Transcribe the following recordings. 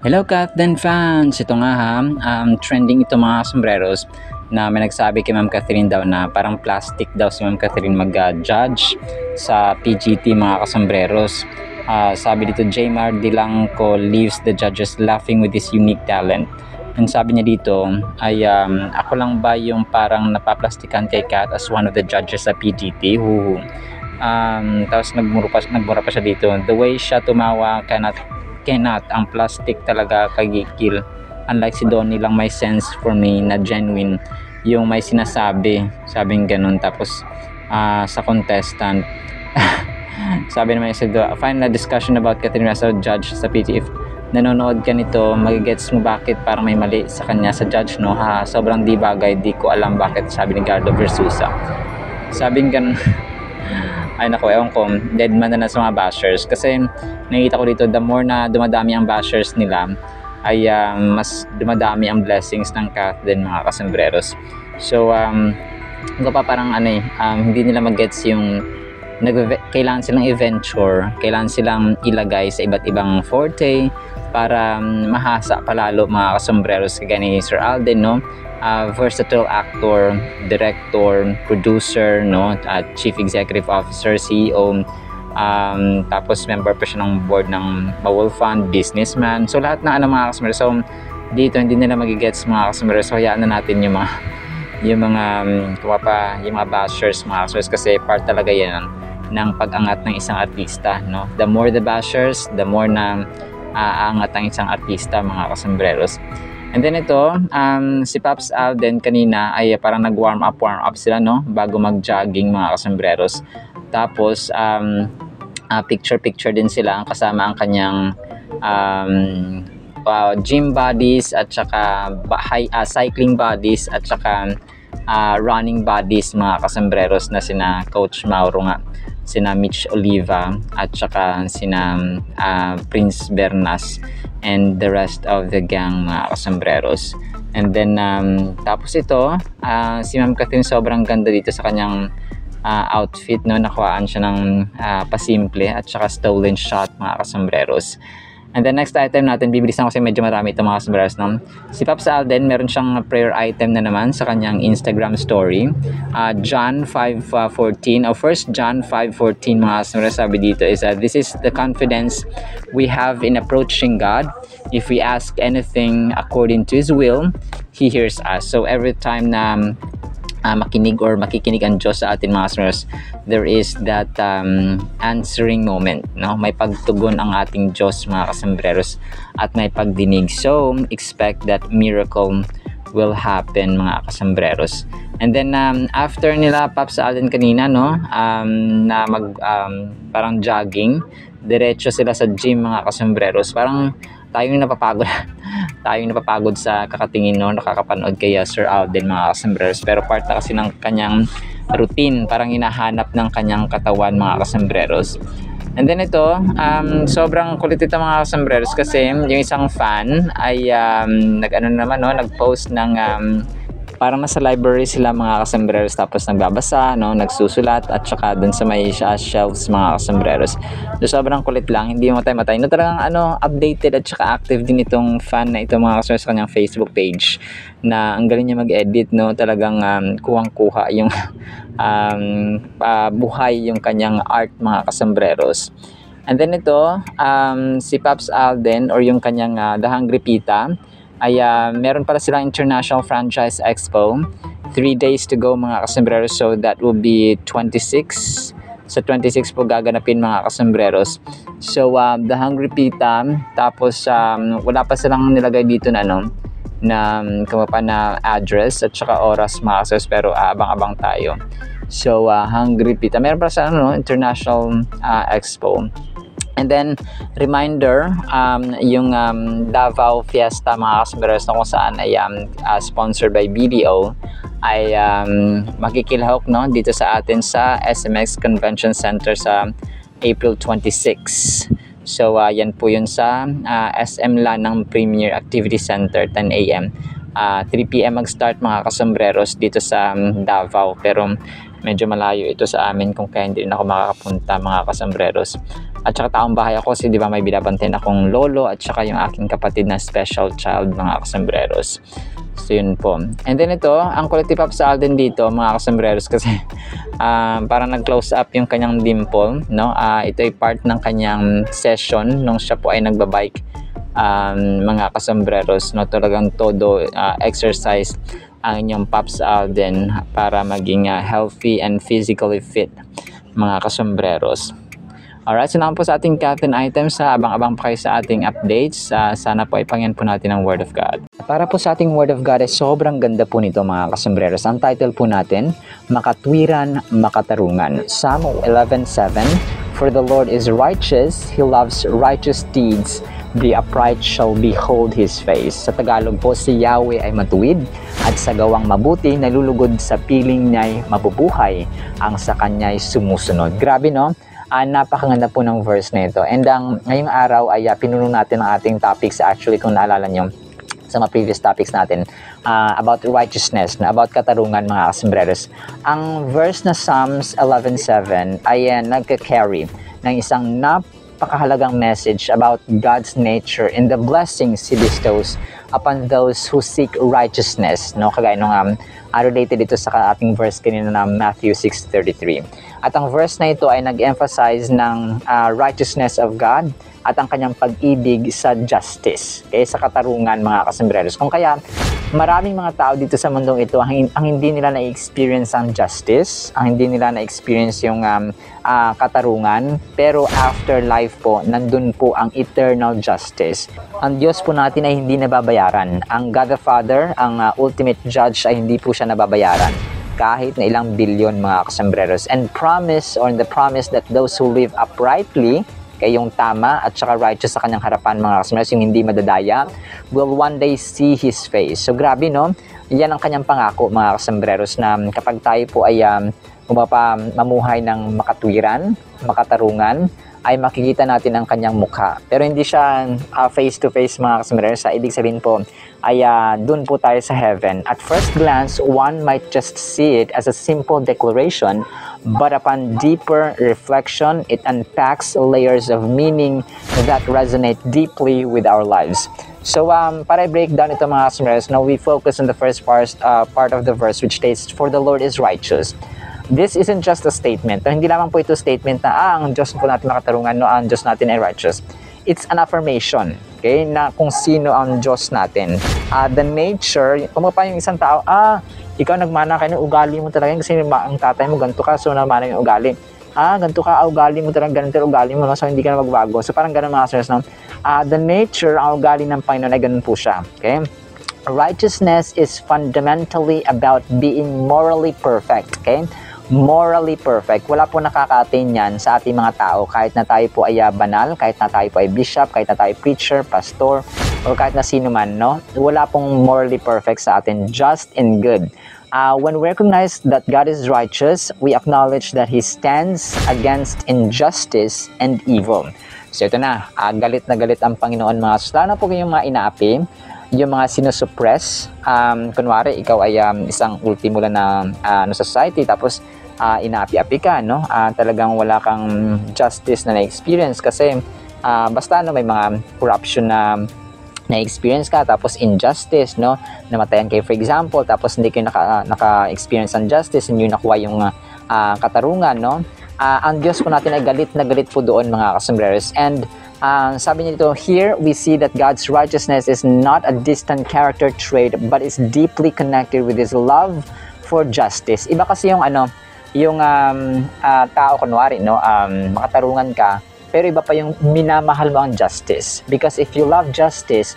Hello Captain fans! Ito nga ha, trending ito mga sombreros na may nagsabi kay Ma'am Catherine daw na parang plastic daw si Ma'am Catherine mag-judge sa PGT mga kasombreros. Sabi dito, Jmar Dilangco leaves the judges laughing with his unique talent. Ang sabi niya dito ay ako lang ba yung parang napaplastikan kay Kat as one of the judges sa PGT? Tapos nagmura pa siya dito. The way siya tumawa cannot ang plastic talaga kagigil. Unlike si Donnie lang may sense for me na genuine yung may sinasabi, sabing ganun. Tapos sa contestant sabi naman niya sa final discussion about Catherine as a judge sa PT. If nanonood ka nito, magigets mo bakit parang may mali sa kanya sa judge, no? Sobrang di bagay, di ko alam bakit, sabi ni Gardo Versusa. Sabing ganun. Ay nako, ewan ko, dead man na sa mga bashers. Kasi nakikita ko dito, the more na dumadami ang bashers nila, ay mas dumadami ang blessings ng Kat din mga kasombreros. So, parang hindi nila mag-gets yung kailangan silang i-venture, kailangan silang ilagay sa iba't ibang forte para mahasa palalo mga kasombreros kagaya ni Sir Alden, no? Versatile actor, director, producer, no, at chief executive officer, CEO, tapos member pa siya ng board ng Bawol Fund, businessman. So lahat ng mga customers. So dito hindi nila magigets mga customers. So hayaan na natin yung mga bashers mga customers, kasi part talaga yan ng pag-angat ng isang artista, no. The more the bashers, the more na aangat ang isang artista mga kasombreros. And then ito, si Pops Alden kanina ay parang nag-warm up sila, no, bago mag-jogging mga kasombreros. Tapos picture din sila kasama ang kanyang gym buddies at saka cycling buddies at saka running buddies mga kasombreros na sina Coach Mauro nga, sina Mitch Oliva at saka sina Prince Bernas and the rest of the gang mga kasombreros. And then tapos ito, si Ma'am Catherine sobrang ganda dito sa kanyang outfit, no. Nakuhaan siya ng pasimple at saka stolen shot mga kasombreros. And the next item natin, bibilisan ko kasi medyo marami ito mga kasombreros, no. Si Pops Alden, meron siyang prayer item na naman sa kanyang Instagram story. John 5:14, First John 5:14 mga kasombreros, sabi dito is this is the confidence we have in approaching God. If we ask anything according to His will, He hears us. So every time na makikinig ang Diyos sa atin mga kasombreros, there is that answering moment, no? May pagtugon ang ating Diyos mga kasombreros at may pagdinig. So expect that miracle will happen mga kasombreros. And then after nila Pops Alden kanina, no, na parang jogging, diretso sila sa gym mga kasombreros. Parang tayong napapagod sa kakatingin, no, nakakapanood kay Sir Alden mga kasombreros, pero part na kasi ng kanyang routine, parang hinahanap ng kanyang katawan mga kasombreros. And then ito, sobrang kulit ito mga kasombreros, kasi yung isang fan ay nag-post ng parang nasa library sila mga kasombreros, tapos nagbabasa, no, nagsusulat at saka dun sa may shelves mga kasombreros. So sobrang kulit lang, hindi matay-matay, no, talagang updated at saka active din itong fan na ito mga kasombreros sa kanyang Facebook page, na ang galing niya mag-edit, no, talagang kuhang-kuha yung buhay yung kanyang art mga kasombreros. And then ito, si Pops Alden or yung kanyang The Hungry Pita ay meron pala silang International Franchise Expo, 3 days to go mga kasombreros. So that will be 26. So 26 po gaganapin mga kasombreros. So The Hungry Pita, tapos wala pa silang nilagay dito na na address at saka oras mga kasombreros, pero abang-abang tayo. So Hungry Pita, meron pa sa International Expo. And then, reminder, yung Davao Fiesta mga kasombreros, na kung saan ay sponsored by BDO, ay makikilahok, no, dito sa atin sa SMX Convention Center sa April 26. So, yan po yun sa SM Lanang Premier Activity Center, 10 a.m. 3 p.m. mag-start mga kasombreros dito sa Davao, pero medyo malayo ito sa amin kung kaya hindi rin ako makakapunta mga kasombreros. At saka taong bahay ako kasi di ba may binabantayan akong lolo at saka yung aking kapatid na special child, mga kasambreros. So yun po. And then ito, ang kulit ni Pops Alden dito, mga kasambreros, kasi parang nag-close up yung kanyang dimple, no? Ito ay part ng kanyang session nung siya po ay nagbabike, mga kasambreros, no? Talagang todo exercise ang inyong Pops Alden para maging healthy and physically fit, mga kasambreros. Alright, so naman po sa ating captain items, abang-abang pa kayo sa ating updates. Sana po ay pangyan po natin ang Word of God. Para po sa ating Word of God ay sobrang ganda po nito, mga kasambreros. Ang title po natin, Makatwiran, Makatarungan. Psalm 11:7, For the Lord is righteous, He loves righteous deeds. The upright shall behold His face. Sa Tagalog po, si Yahweh ay matuwid at sa gawang mabuti, nalulugod sa piling niya'y mabubuhay, ang sa kanya'y sumusunod. Grabe, no? Napakaganda po ng verse na ito. And ngayong araw ay pinuno natin ang ating topics, actually kung naalala nyo sa mga previous topics natin, about righteousness, about katarungan, mga kasambreros. Ang verse na Psalms 11:7 ay nagka-carry ng isang napakahalagang message about God's nature and the blessings He bestows upon those who seek righteousness, no? Kagaya nung related ito sa ating verse kanina na Matthew 6:33. At ang verse na ito ay nag-emphasize ng righteousness of God at ang kanyang pag-ibig sa justice, okay, sa katarungan, mga kasambreros. Kung kaya maraming mga tao dito sa mundong ito ang hindi nila na-experience ang justice, ang hindi nila na-experience yung katarungan, pero after life po, nandun po ang eternal justice. Ang Diyos po natin ay hindi nababayaran. Ang God the Father, ang ultimate judge, ay hindi po siya nababayaran kahit na ilang bilyon, mga kasambreros. And promise, or the promise that those who live uprightly, kay yung tama at saka righteous sa kanyang harapan, mga kasambreros, yung hindi madadaya, will one day see His face. So grabe, no? Yan ang kanyang pangako, mga kasambreros, na kapag tayo po ay mamuhay ng makatwiran, makatarungan, ay makikita natin ang kanyang mukha. Pero hindi siya face-to-face, mga kasambreros. Ibig sabihin po ay dun po tayo sa heaven. At first glance, one might just see it as a simple declaration, but upon deeper reflection, it unpacks layers of meaning that resonate deeply with our lives. So, para i-break down ito, mga kasambreros, now we focus on the first part of the verse, which states, For the Lord is righteous. This isn't just a statement. No, hindi lamang po ito statement na ang Diyos po natin makatarungan, no, ang Diyos natin ay righteous. It's an affirmation, okay, na kung sino ang Diyos natin. The nature, kung pa yung isang tao, ikaw nagmana kayo ng ugali mo talaga kasi ang tatay mo ganito ka, so namana yung ugali. Ganito ka, ugali mo talaga, ganito ugali mo, no? So hindi ka na magbago. So parang ganun, mga sirs, no? The nature, ang ugali ng Panginoon ay ganun po siya, okay? Righteousness is fundamentally about being morally perfect, okay? Morally perfect. Wala po nakaka-attain yan sa ating mga tao, kahit na tayo po ay banal, kahit na tayo po ay bishop, kahit na tayo preacher, pastor, or kahit na sino man, no? Wala pong morally perfect sa atin, just and good. When we recognize that God is righteous, we acknowledge that He stands against injustice and evil. So ito na, galit na galit ang Panginoon, mga sus. Lalo na po yung mga inaapi, yung mga sinusuppress. Kunwari, ikaw ay isang ultimo lang na society, tapos inaapi-api ka, no? Talagang wala kang justice na na-experience kasi basta may mga corruption na experience ka, tapos injustice, no? Namatayan kayo, for example, tapos hindi kayo naka-experience ng justice, hindi nyo nakuha yung katarungan, no? Ang Diyos po natin ay galit na galit po doon, mga kasambreros. And sabi niya dito, here we see that God's righteousness is not a distant character trait, but is deeply connected with His love for justice. Iba kasi yung tao, kunwari, no? Makatarungan ka, pero iba pa yung minamahal mo ang justice. Because if you love justice,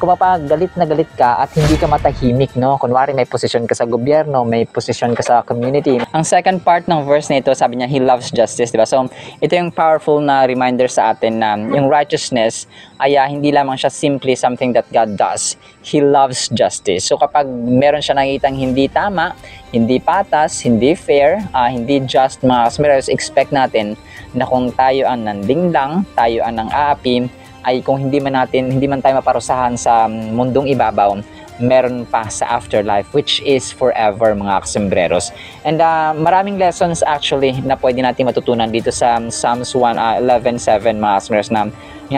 kung galit na galit ka at hindi ka matahimik, no? Kunwari may posisyon ka sa gobyerno, may posisyon ka sa community. Ang second part ng verse na ito, sabi niya, He loves justice, diba? So, ito yung powerful na reminder sa atin na yung righteousness ay hindi lamang siya simply something that God does. He loves justice. So, kapag meron siya nakitang hindi tama, hindi patas, hindi fair, hindi just, mga kasambreros, expect natin na kung tayo ang nandinglang, tayo ang nang-aapi, ay kung hindi man tayo maparusahan sa mundong ibabaw, meron pa sa afterlife, which is forever, mga kasembreros. And maraming lessons actually na pwede natin matutunan dito sa Psalms 11:7, mga kasembreros, na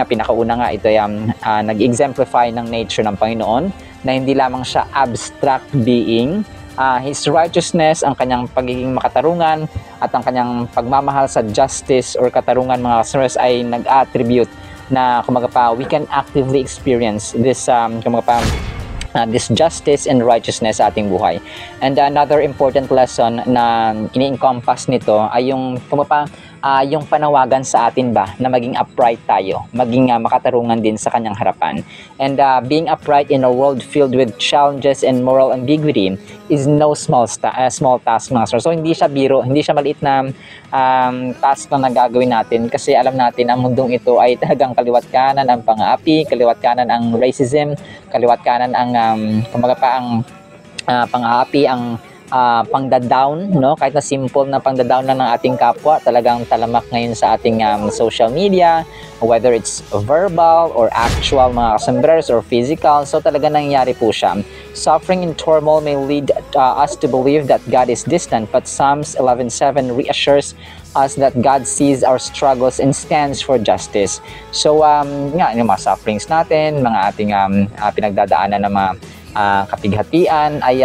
pinakauna nga ito yung nag-exemplify ng nature ng Panginoon, na hindi lamang siya abstract being. His righteousness, ang kanyang pagiging makatarungan, at ang kanyang pagmamahal sa justice or katarungan, mga kasembreros, ay nag-attribute na we can actively experience this this justice and righteousness sa ating buhay. And another important lesson na ini-encompass nito ay yung yung panawagan sa atin ba na maging upright tayo, maging makatarungan din sa kanyang harapan. And being upright in a world filled with challenges and moral ambiguity is no small task, mga sir. So hindi siya biro, hindi siya maliit na task na nagagawin natin, kasi alam natin ang mundong ito ay talagang kaliwat kanan ang pang-aapi, kaliwat kanan ang racism, kaliwat kanan ang pang-aapi, ang pangda-down, no? Kahit na simple na pangda-down lang ng ating kapwa, talagang talamak ngayon sa ating social media, whether it's verbal or actual, mga kasembreros, or physical. So talaga nangyayari po siya. Suffering and turmoil may lead us to believe that God is distant, but Psalms 11:7 reassures us that God sees our struggles and stands for justice. So yung mga sufferings natin, mga ating pinagdadaanan ng mga kapighatian ay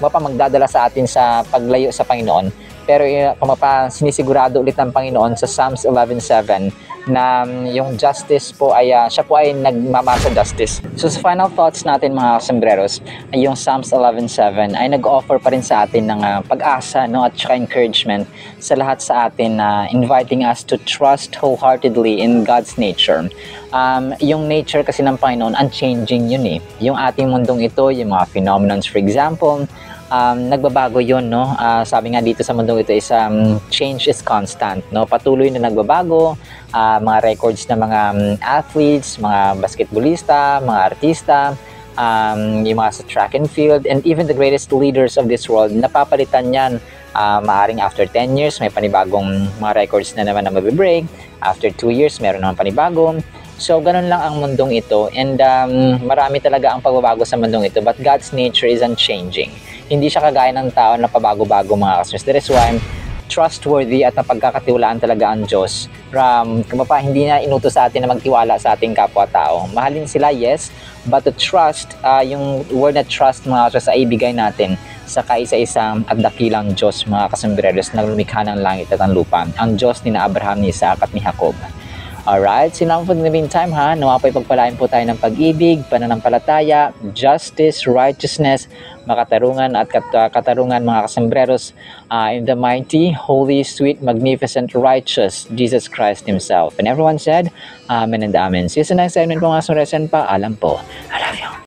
magdadala sa atin sa paglayo sa Panginoon. Pero sinisigurado ulit ng Panginoon sa Psalms 11:7 na yung justice po ay siya po ay nagmamasa justice. So sa final thoughts natin, mga kasembreros, yung Psalms 11:7 ay nag-offer pa rin sa atin ng pag-asa, no, at saka encouragement sa lahat sa atin, inviting us to trust wholeheartedly in God's nature. Yung nature kasi ng Panginoon, unchanging yun eh. Yung ating mundong ito, yung mga phenomenons, for example, nagbabago yun, no? Sabi nga dito sa mundong ito is change is constant, no? Patuloy na nagbabago. Mga records ng mga athletes, mga basketballista, mga artista, yung mga sa track and field, and even the greatest leaders of this world, napapalitan yan. Maaring after 10 years may panibagong mga records na naman na mabibreak. After 2 years meron naman panibagong. So ganun lang ang mundong ito, and marami talaga ang pagbabago sa mundong ito, but God's nature is unchanging. Hindi siya kagaya ng tao na pabago-bago, mga kasers. That is why trustworthy at napagkakatiwalaan talaga ang Diyos. Hindi na inutos sa atin na magtiwala sa ating kapwa-tao. Mahalin sila, yes, but to trust, yung word na trust, mga kasers, ay ibigay natin sa kaisa-isang at dakilang Diyos, mga kasembreros, na lumikha ng langit at ang lupa, ang Diyos ni Abraham, ni Isaac at ni Jacob. Alright, so now for the meantime, nawa po ipagpalain po tayo ng pag-ibig, pananampalataya, justice, righteousness, makatarungan at katarungan, mga kasembreros, in the mighty, holy, sweet, magnificent, righteous Jesus Christ Himself. And everyone said, Amen and Amen. See you sa next segment po, mga kasembreros, pa. Alam po. I love you.